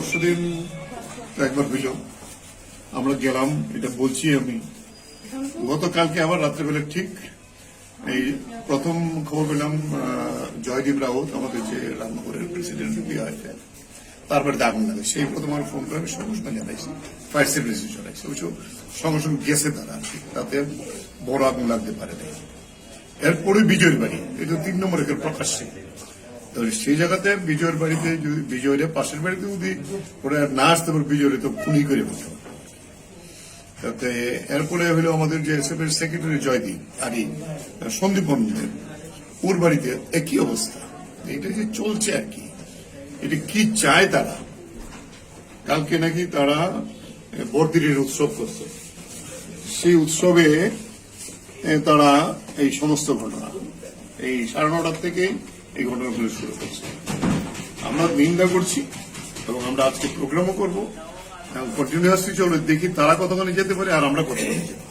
পরশুদিন একবার হইল, আমরা গেলাম, এটা বলছি আমি। গতকালকে আবার রাত্রেবেলা ঠিক এই প্রথম খবর পেলাম জয়দীপ রাউত, আমাদের যে রামনগরের প্রেসিডেন্ট হয়েছে, তার বাড়িতে আগুন লাগে। সেই প্রথম আমার ফোন করে আমি সঙ্গে সঙ্গে জানাইছি, ফায়ার সার্ভিসে জানাইছি, অবশ্য সঙ্গে সঙ্গে গেছে তারা, তাতে বড় আগুন লাগতে পারে নাই। এরপরে বিজয়ের বাড়ি, এটা 3 নম্বর একের প্রকাশ্যে। সেই জায়গাতে বিজয়ের বাড়িতে যদি বিজয়ের পাশের বাড়িতে যদি ওরা না আসতে পারে, বিজয়ের তো খুনই করে বলতে হবে। তাতে এরপরে হলো আমাদের যে এসএফ এর সেক্রেটারি জয়দীপ আলী সন্দীপ বন্ধুদের, ওর বাড়িতে একই অবস্থা। এটা যে চলছে আর কি, এটা কি চায় তারা। কালকে নাকি তারা বরদিনের উৎসব করছে, সেই উৎসবে তারা এই সমস্ত ঘটনা এই 9:30 থেকে এই ঘটনাগুলো শুরু করছে। আমরা নিন্দা করছি এবং আমরা আজকে প্রোগ্রামও করবো, কন্টিনিউয়াসলি চলবে। দেখি তারা কতখানি যেতে পারে আর আমরা কতখানি যেতে পারি।